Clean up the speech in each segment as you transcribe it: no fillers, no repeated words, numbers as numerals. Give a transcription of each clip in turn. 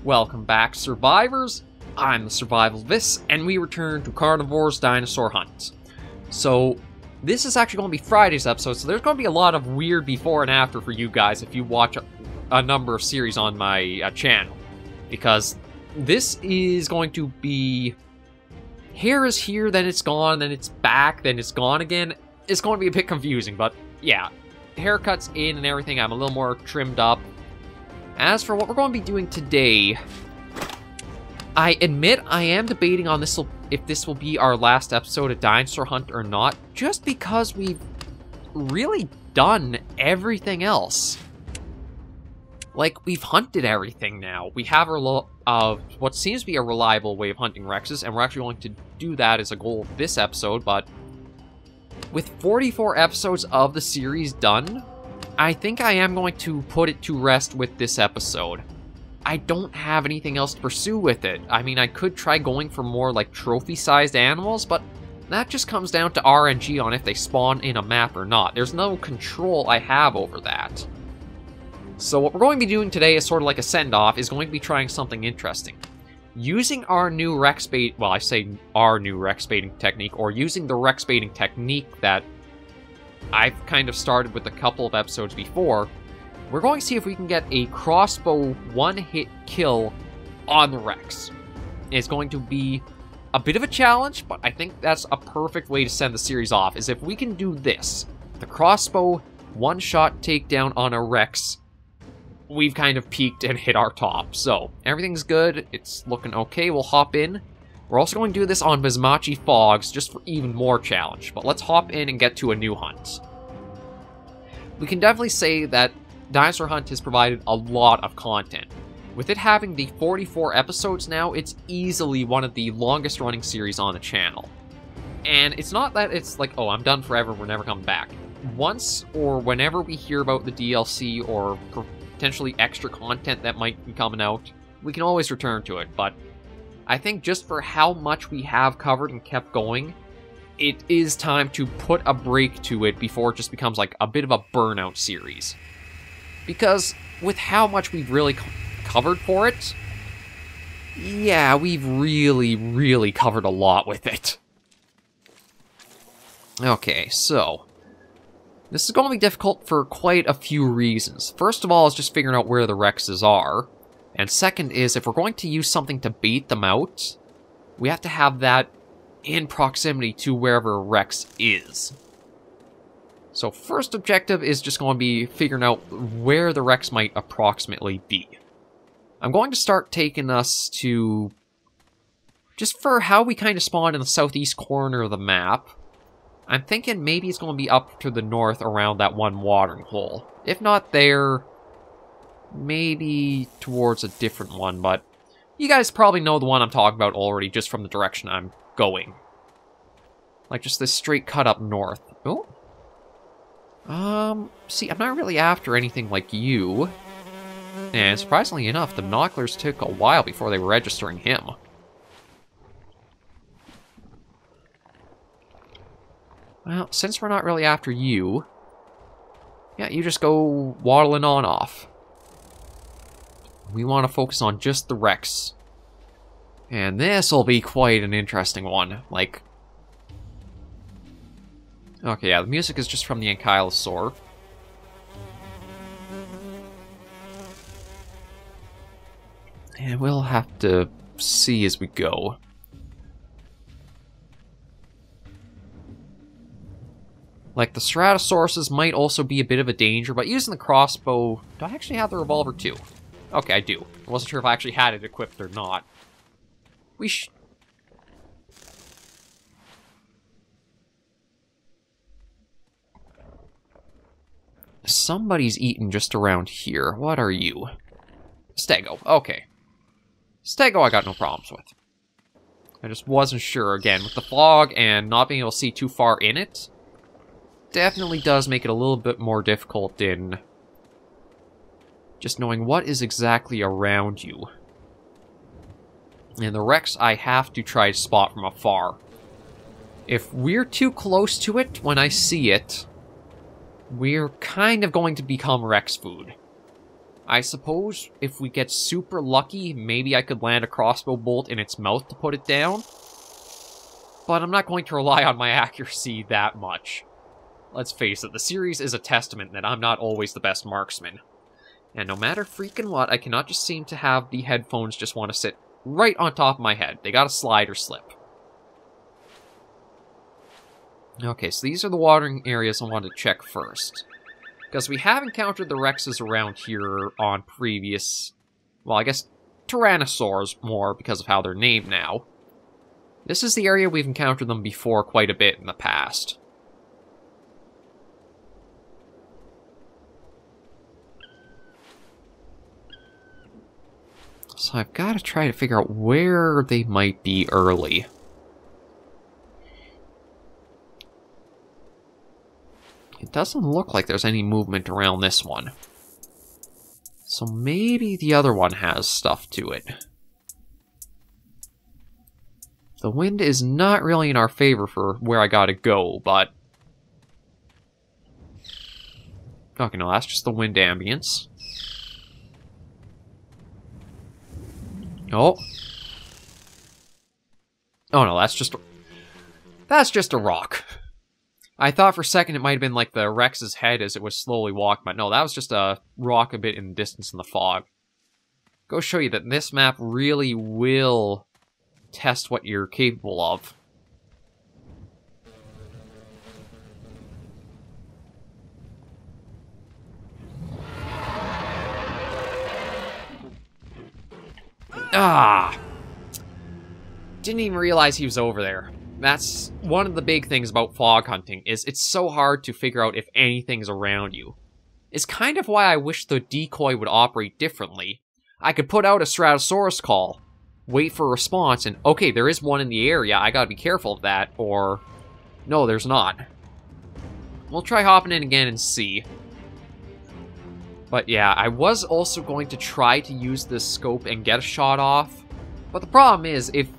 Welcome back, survivors! I'm the SurvivalVis, and we return to Carnivores Dinosaur Hunt. So, this is actually going to be Friday's episode, so there's going to be a lot of weird before and after for you guys if you watch a number of series on my channel. Because this is going to be... hair is here, then it's gone, then it's back, then it's gone again. It's going to be a bit confusing, but yeah. Haircuts in and everything, I'm a little more trimmed up. As for what we're going to be doing today, I admit I am debating on if this will be our last episode of Dinosaur Hunt or not, just because we've really done everything else. Like, we've hunted everything now. We have what seems to be a reliable way of hunting Rexes, and we're actually going to do that as a goal of this episode, but with 44 episodes of the series done, I think I am going to put it to rest with this episode. I don't have anything else to pursue with it. I mean, I could try going for more, like, trophy-sized animals, but that just comes down to RNG on if they spawn in a map or not. There's no control I have over that. So what we're going to be doing today is sort of like a send-off, is going to be trying something interesting. Using our new Rex bait, well, I say our new Rex baiting technique, or using the Rex baiting technique that I've kind of started with a couple of episodes before, we're going to see if we can get a crossbow one-hit kill on the Rex. It's going to be a bit of a challenge, but I think that's a perfect way to send the series off, is if we can do this, the crossbow one-shot takedown on a Rex, we've kind of peaked and hit our top. So, everything's good, it's looking okay, we'll hop in. We're also going to do this on Basmachee fogs, just for even more challenge, but let's hop in and get to a new hunt. We can definitely say that Dinosaur Hunt has provided a lot of content. With it having the 44 episodes now, it's easily one of the longest running series on the channel. And it's not that it's like, oh, I'm done forever, we're never coming back. Once or whenever we hear about the DLC or potentially extra content that might be coming out, we can always return to it, but I think just for how much we have covered and kept going, it is time to put a break to it before it just becomes like a bit of a burnout series. Because with how much we've really covered for it, yeah, we've really covered a lot with it. Okay, so this is going to be difficult for quite a few reasons. First of all is just figuring out where the Rexes are. And second is, if we're going to use something to bait them out, we have to have that in proximity to wherever Rex is. So first objective is just going to be figuring out where the Rex might approximately be. I'm going to start taking us to, just for how we kind of spawned in the southeast corner of the map, I'm thinking maybe it's going to be up to the north around that one watering hole. If not there, maybe towards a different one, but you guys probably know the one I'm talking about already just from the direction I'm going. Like just this straight cut up north. Oh. See, I'm not really after anything like you. And surprisingly enough, the binoculars took a while before they were registering him. Well, since we're not really after you, yeah, you just go waddling on off. We want to focus on just the Rex. And this will be quite an interesting one. Like, okay, yeah, the music is just from the Ankylosaur. And we'll have to see as we go. Like, the Ceratosauruses might also be a bit of a danger, but using the crossbow... Do I actually have the revolver too? Okay, I do. I wasn't sure if I actually had it equipped or not. Somebody's eating just around here. What are you? Stego. Okay. Stego I got no problems with. I just wasn't sure. Again, with the fog and not being able to see too far in it, definitely does make it a little bit more difficult in just knowing what is exactly around you. And the Rex I have to try to spot from afar. If we're too close to it when I see it, we're kind of going to become Rex food. I suppose if we get super lucky, maybe I could land a crossbow bolt in its mouth to put it down. But I'm not going to rely on my accuracy that much. Let's face it, the series is a testament that I'm not always the best marksman. And no matter freaking what, I cannot just seem to have the headphones just want to sit right on top of my head. They gotta slide or slip. Okay, so these are the watering areas I wanted to check first. Because we have encountered the Rexes around here on previous... well, I guess Tyrannosaurs more because of how they're named now. This is the area we've encountered them before quite a bit in the past. So I've got to try to figure out where they might be early. It doesn't look like there's any movement around this one. So maybe the other one has stuff to it. The wind is not really in our favor for where I gotta go, but... okay, no, that's just the wind ambience. Oh. Oh no, that's just a rock. I thought for a second it might have been like the Rex's head as it was slowly walking, but no, that was just a rock a bit in the distance in the fog. Go show you that this map really will test what you're capable of. Ah! Didn't even realize he was over there. That's one of the big things about fog hunting, is it's so hard to figure out if anything's around you. It's kind of why I wish the decoy would operate differently. I could put out a Stratosaurus call, wait for a response, and okay, there is one in the area, I gotta be careful of that, or... no, there's not. We'll try hopping in again and see. But yeah, I was also going to try to use this scope and get a shot off, but the problem is, if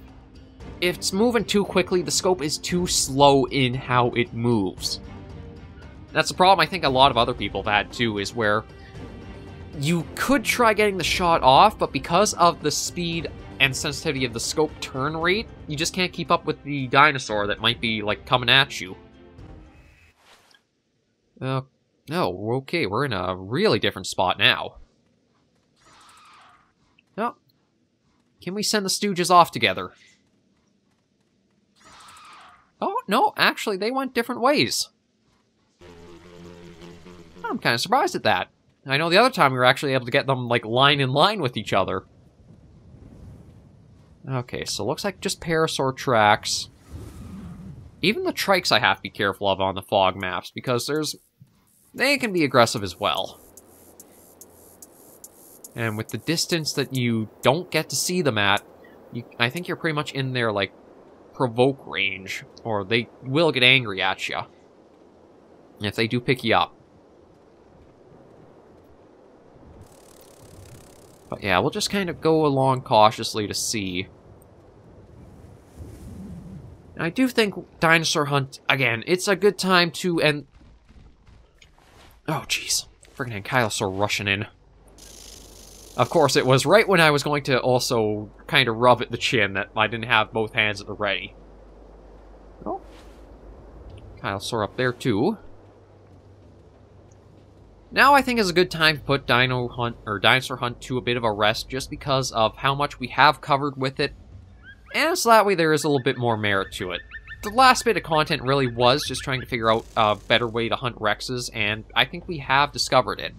it's moving too quickly, the scope is too slow in how it moves. That's the problem I think a lot of other people have had too, is where you could try getting the shot off, but because of the speed and sensitivity of the scope turn rate, you just can't keep up with the dinosaur that might be, like, coming at you. No, okay, we're in a really different spot now. Oh, can we send the Stooges off together? Oh, no, actually, they went different ways. I'm kind of surprised at that. I know the other time we were actually able to get them, like, line in line with each other. Okay, so looks like just parasaur tracks. Even the trikes I have to be careful of on the fog maps, because they can be aggressive as well. And with the distance that you don't get to see them at, I think you're pretty much in their, like, provoke range, or they will get angry at you if they do pick you up. But yeah, we'll just kind of go along cautiously to see. I do think Dinosaur Hunt, again, it's a good time to end... oh, jeez. Friggin' Ankylosaur rushing in. Of course, it was right when I was going to also kind of rub at the chin that I didn't have both hands at the ready. Oh. Ankylosaur up there, too. Now I think is a good time to put Dinosaur Hunt to a bit of a rest, just because of how much we have covered with it. And so that way there is a little bit more merit to it. The last bit of content really was just trying to figure out a better way to hunt Rexes, and I think we have discovered it.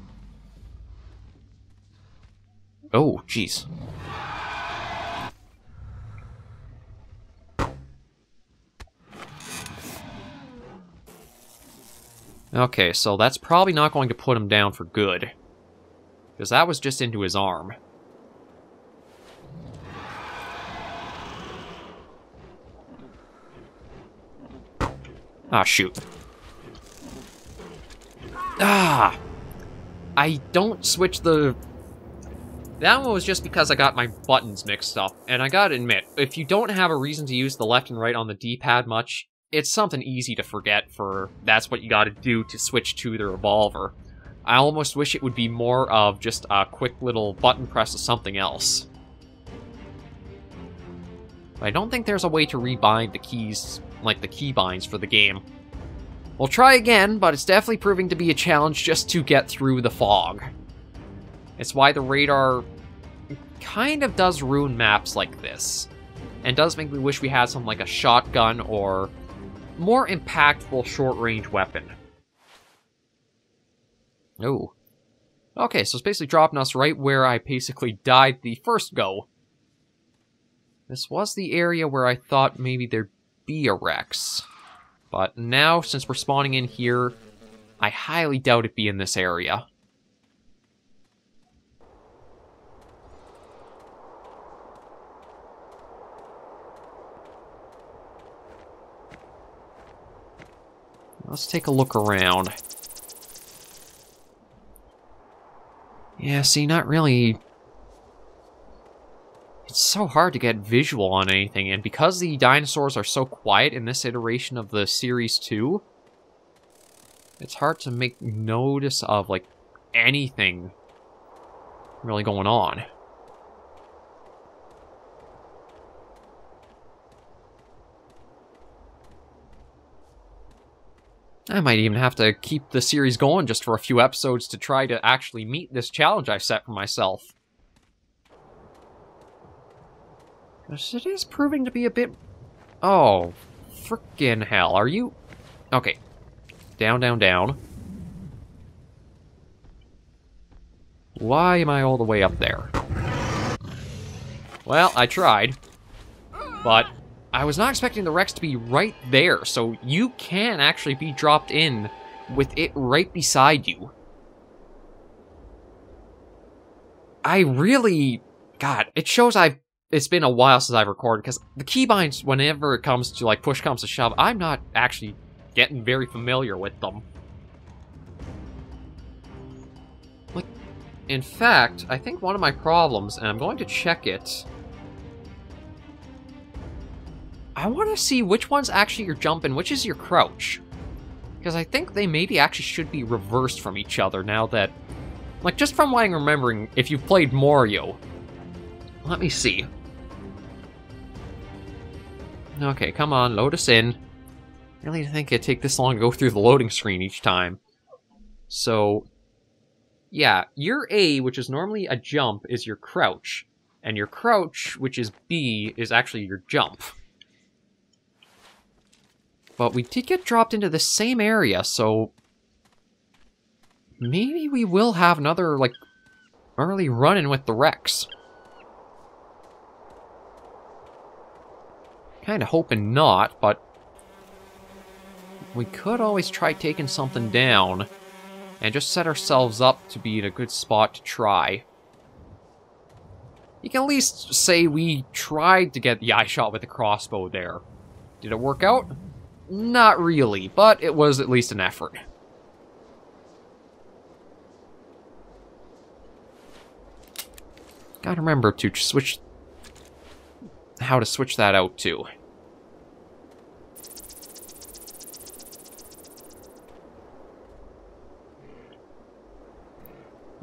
Oh, jeez. Okay, so that's probably not going to put him down for good. Because that was just into his arm. Ah, shoot. Ah! I don't switch the... that one was just because I got my buttons mixed up. And I gotta admit, if you don't have a reason to use the left and right on the D-pad much, it's something easy to forget for that's what you gotta do to switch to the revolver. I almost wish it would be more of just a quick little button press of something else. But I don't think there's a way to rebind the keys, like the keybinds for the game. We'll try again, but it's definitely proving to be a challenge just to get through the fog. It's why the radar kind of does ruin maps like this. And does make me wish we had something like a shotgun or more impactful short-range weapon. Oh. Okay, so it's basically dropping us right where I basically died the first go. This was the area where I thought maybe there'd be a Rex. But now, since we're spawning in here, I highly doubt it'd be in this area. Let's take a look around. Yeah, see, not really. It's so hard to get visual on anything, and because the dinosaurs are so quiet in this iteration of the series too, it's hard to make notice of, like, anything really going on. I might even have to keep the series going just for a few episodes to try to actually meet this challenge I've set for myself. Because it is proving to be a bit... Oh, frickin' hell, are you... Okay. Down, down, down. Why am I all the way up there? Well, I tried. But I was not expecting the Rex to be right there, so you can actually be dropped in with it right beside you. I really... God, it shows it's been a while since I've recorded, because the keybinds, whenever it comes to, like, push comes to shove, I'm not actually getting very familiar with them. Like, in fact, I think one of my problems, and I'm going to check it... I want to see which one's actually your jump and which is your crouch. Because I think they maybe actually should be reversed from each other now that... Like, just from what I'm remembering, if you've played Mario... Let me see. Okay, come on, load us in. I really didn't think it'd take this long to go through the loading screen each time. So, yeah, your A, which is normally a jump, is your crouch. And your crouch, which is B, is actually your jump. But we did get dropped into the same area, so... Maybe we will have another, like, early run-in with the Rex. Kinda hoping not, but... We could always try taking something down, and just set ourselves up to be in a good spot to try. You can at least say we tried to get the eye shot with the crossbow there. Did it work out? Not really, but it was at least an effort. Gotta remember to switch... how to switch that out, too.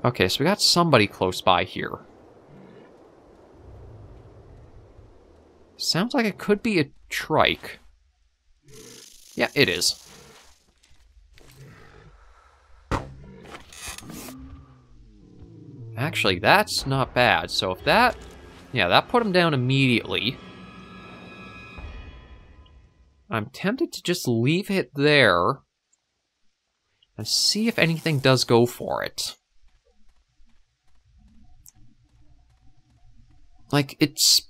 Okay, so we got somebody close by here. Sounds like it could be a trike. Yeah, it is. Actually, that's not bad. So if that... Yeah, that put him down immediately. I'm tempted to just leave it there and see if anything does go for it. Like, it's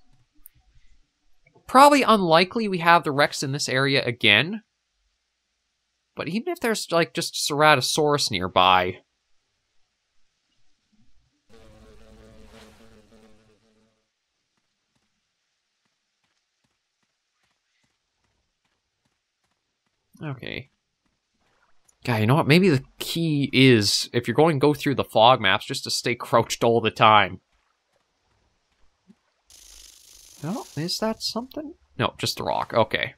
probably unlikely we have the Rex in this area again. But even if there's, like, just Ceratosaurus nearby... Okay. God, you know what? Maybe the key is, if you're going to go through the fog maps, just to stay crouched all the time. Oh, is that something? No, just a rock. Okay.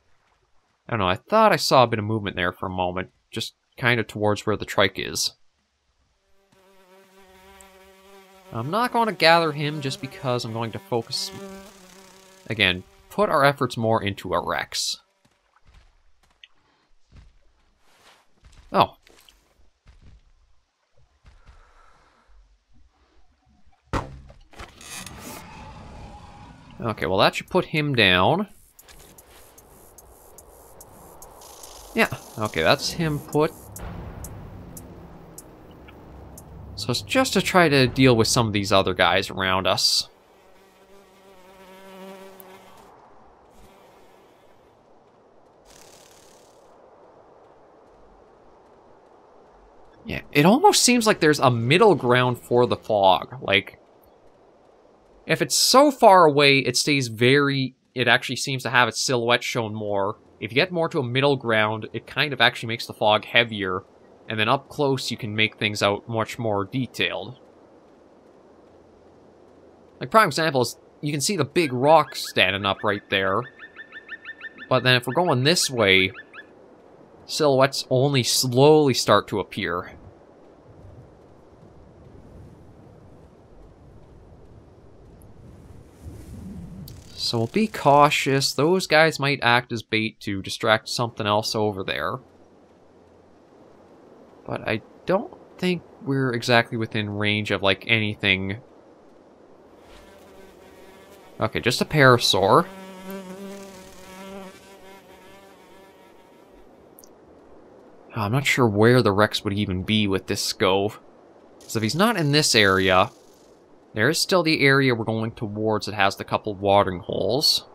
I don't know, I thought I saw a bit of movement there for a moment. Just kind of towards where the trike is. I'm not going to gather him just because I'm going to focus... Again, put our efforts more into a Rex. Oh. Okay, well that should put him down. Yeah, okay, that's him put. So it's just to try to deal with some of these other guys around us. Yeah, it almost seems like there's a middle ground for the fog. Like, if it's so far away, it stays very... It actually seems to have its silhouette shown more. If you get more to a middle ground, it kind of actually makes the fog heavier. And then up close, you can make things out much more detailed. Like, prime example is, you can see the big rock standing up right there. But then if we're going this way, silhouettes only slowly start to appear. So be cautious. Those guys might act as bait to distract something else over there. But I don't think we're exactly within range of, like, anything. Okay, just a parasaur. I'm not sure where the Rex would even be with this scope. So if he's not in this area, there is still the area we're going towards that has the couple watering holes.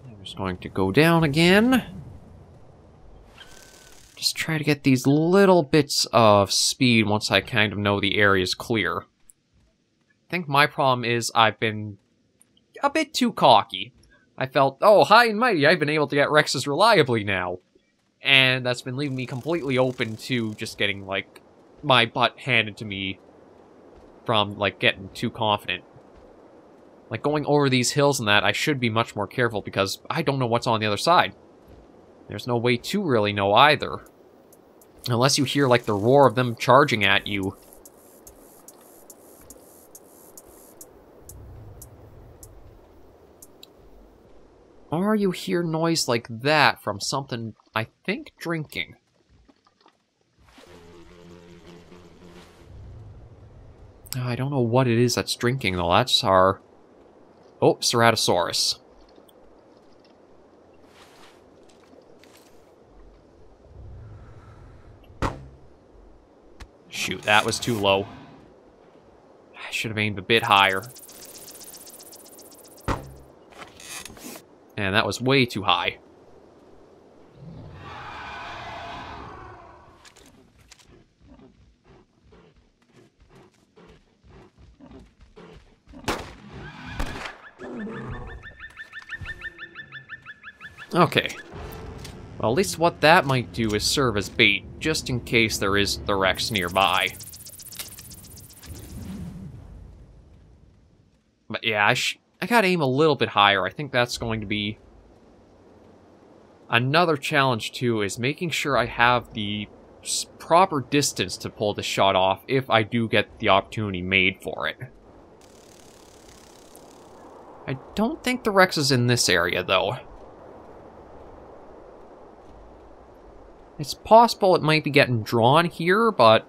I'm just going to go down again. Just try to get these little bits of speed once I kind of know the area is clear. I think my problem is I've been a bit too cocky. I felt, oh, high and mighty, I've been able to get Rexes reliably now. And that's been leaving me completely open to just getting, like, my butt handed to me from, like, getting too confident. Like, going over these hills and that, I should be much more careful because I don't know what's on the other side. There's no way to really know either. Unless you hear, like, the roar of them charging at you. Or you hear noise like that from something, I think, drinking. I don't know what it is that's drinking, though. That's our... Oh, Ceratosaurus. Shoot, that was too low. I should have aimed a bit higher. And that was way too high. Okay. Well, at least what that might do is serve as bait, just in case there is the Rex nearby. But yeah, I gotta aim a little bit higher. I think that's going to be... Another challenge, too, is making sure I have the proper distance to pull this shot off if I do get the opportunity made for it. I don't think the Rex is in this area, though. It's possible it might be getting drawn here, but...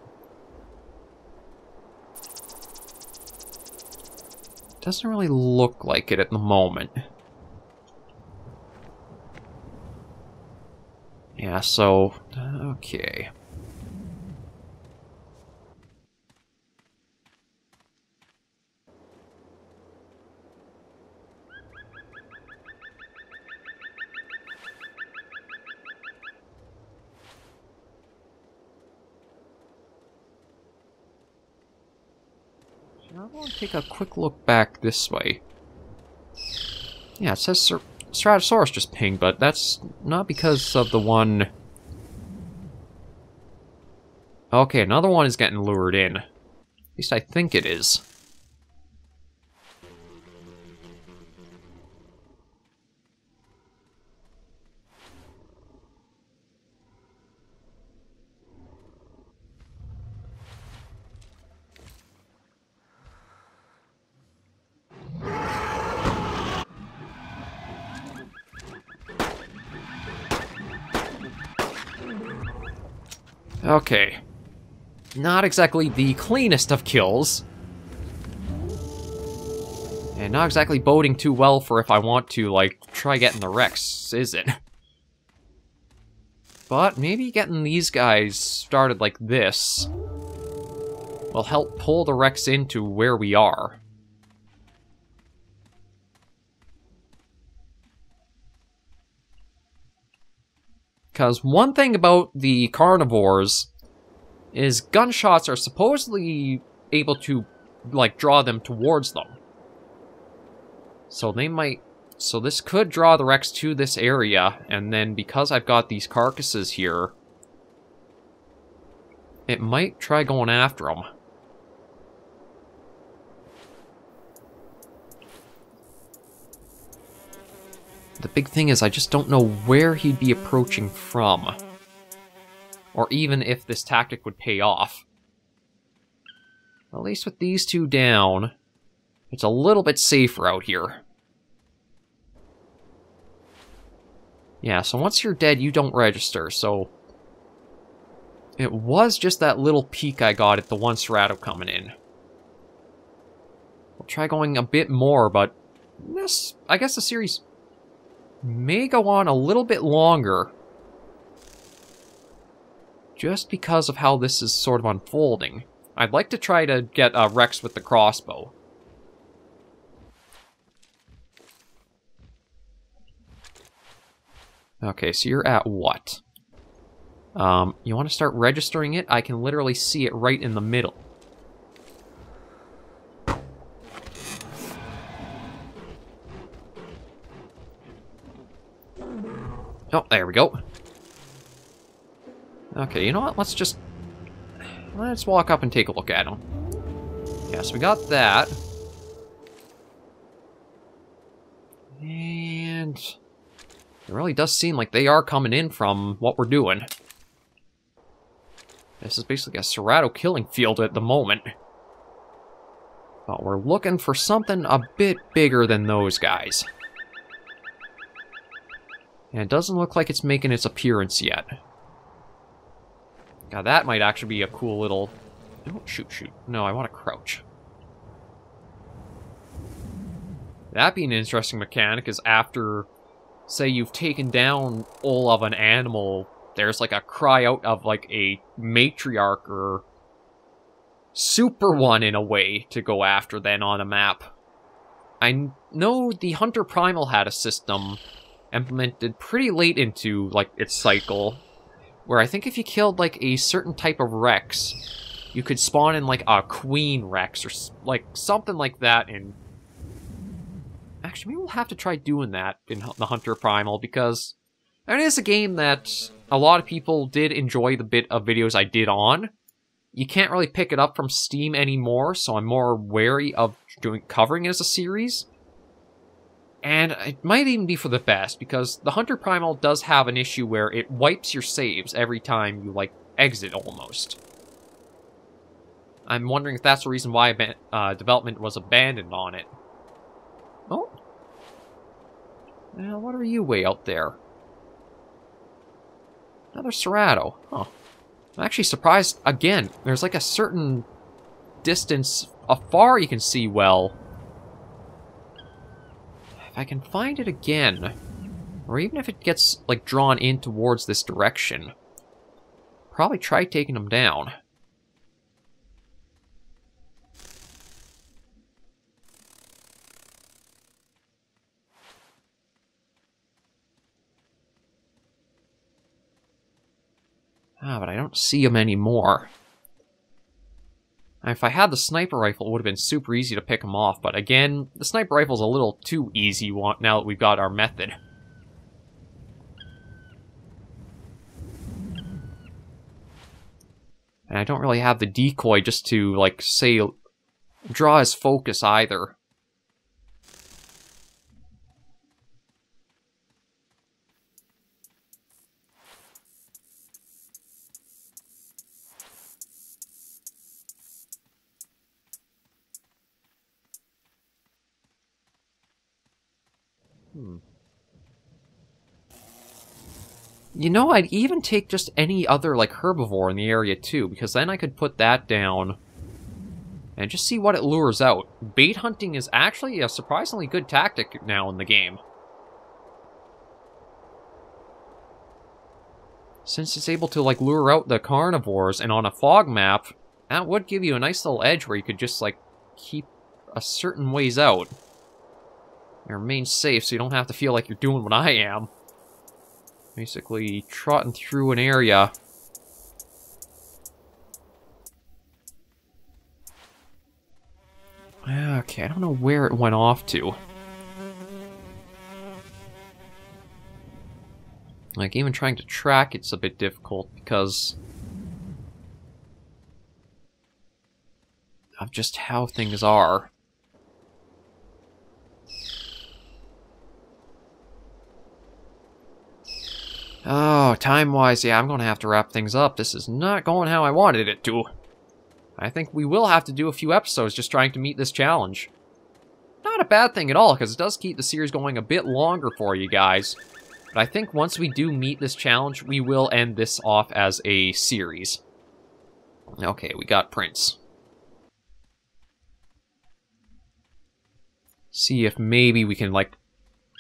It doesn't really look like it at the moment. Yeah, so... Okay. I want to take a quick look back this way. Yeah, it says Stratosaurus just pinged, but that's not because of the one... Okay, another one is getting lured in. At least I think it is. Okay. Not exactly the cleanest of kills. And not exactly boding too well for if I want to, like, try getting the Rex, is it? But maybe getting these guys started like this will help pull the Rex into where we are. Because one thing about the carnivores is gunshots are supposedly able to, like, draw them towards them. So they might... So this could draw the Rex to this area, and then because I've got these carcasses here, it might try going after them. The big thing is I just don't know where he'd be approaching from. Or even if this tactic would pay off. At least with these two down, it's a little bit safer out here. Yeah, so once you're dead, you don't register, so... It was just that little peek I got at the one Serrato coming in. We'll try going a bit more, but... this, I guess the series may go on a little bit longer. Just because of how this is sort of unfolding. I'd like to try to get Rex with the crossbow. Okay, so you're at what? You want to start registering it? I can literally see it right in the middle. Oh, there we go. Okay, you know what? Let's walk up and take a look at him. Yeah, so we got that. And... it really does seem like they are coming in from what we're doing. This is basically a Serrato killing field at the moment. But we're looking for something a bit bigger than those guys. And it doesn't look like it's making its appearance yet. God, that might actually be a cool little... oh, shoot. No, I want to crouch. That'd be an interesting mechanic, is after... say you've taken down all of an animal, there's like a cry out of like a matriarch or super one in a way to go after then on a map. I know the Hunter Primal had a system implemented pretty late into like its cycle, where I think if you killed like a certain type of Rex, you could spawn in like a Queen Rex or like something like that in... actually, maybe we'll have to try doing that in the Hunter Primal, because it is a game that a lot of people did enjoy the bit of videos I did on. You can't really pick it up from Steam anymore, so I'm more wary of covering it as a series. And it might even be for the best, because the Hunter Primal does have an issue where it wipes your saves every time you, like, exit, almost. I'm wondering if that's the reason why development was abandoned on it. Oh. Now, what are you way out there? Another Serrato. Huh. I'm actually surprised, again, there's like a certain distance afar you can see well. If I can find it again, or even if it gets, like, drawn in towards this direction, probably try taking them down. Ah, but I don't see them anymore. If I had the sniper rifle, it would have been super easy to pick them off, but again, the sniper rifle's a little too easy now that we've got our method. And I don't really have the decoy just to, like, say, draw his focus either. You know, I'd even take just any other, like, herbivore in the area, too, because then I could put that down and just see what it lures out. Bait hunting is actually a surprisingly good tactic now in the game. Since it's able to, like, lure out the carnivores, and on a fog map, that would give you a nice little edge where you could just, like, keep a certain ways out. And remain safe so you don't have to feel like you're doing what I am. Basically, trotting through an area. Okay, I don't know where it went off to. Like, even trying to track it's a bit difficult because of just how things are. Oh, time-wise, yeah, I'm going to have to wrap things up. This is not going how I wanted it to. I think we will have to do a few episodes just trying to meet this challenge. Not a bad thing at all, because it does keep the series going a bit longer for you guys. But I think once we do meet this challenge, we will end this off as a series. Okay, we got Prince. See if maybe we can, like,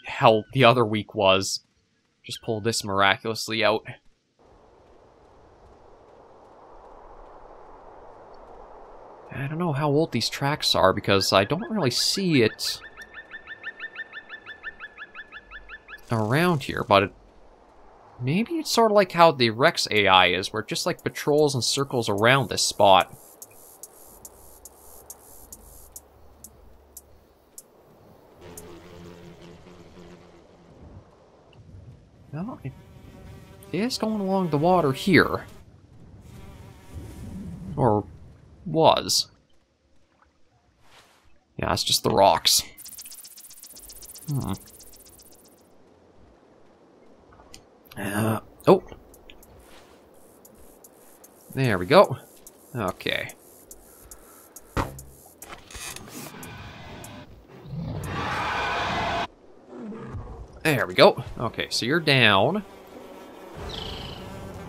how the other week was. Just pull this miraculously out. I don't know how old these tracks are because I don't really see it around here, but maybe it's sort of like how the Rex AI is, where it just like patrols and circles around this spot. No, it is going along the water here. Or was. Yeah, it's just the rocks. Oh. There we go. Okay. There we go. Okay, so you're down.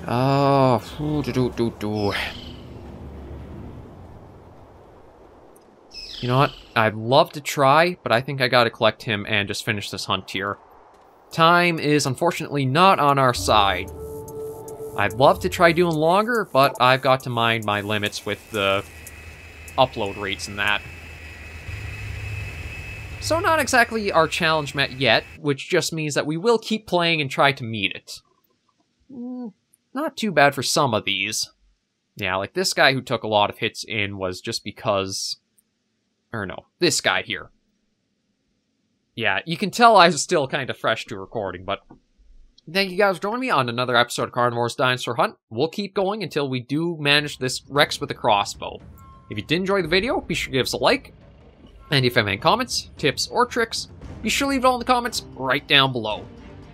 Oh, You know what? I'd love to try, but I think I gotta collect him and just finish this hunt here. Time is unfortunately not on our side. I'd love to try doing longer, but I've got to mind my limits with the upload rates and that. So not exactly our challenge met yet, which just means that we will keep playing and try to meet it. Not too bad for some of these. Yeah, like this guy who took a lot of hits in was just because... Or no, this guy here. Yeah, you can tell I was still kind of fresh to recording, but... Thank you guys for joining me on another episode of Carnivores Dinosaur Hunt. We'll keep going until we do manage this Rex with a crossbow. If you did enjoy the video, be sure to give us a like. And if you have any comments, tips, or tricks, be sure to leave it all in the comments right down below.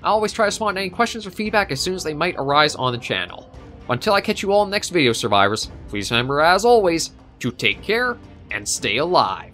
I always try to respond to any questions or feedback as soon as they might arise on the channel. Until I catch you all in the next video, survivors, please remember, as always, to take care and stay alive.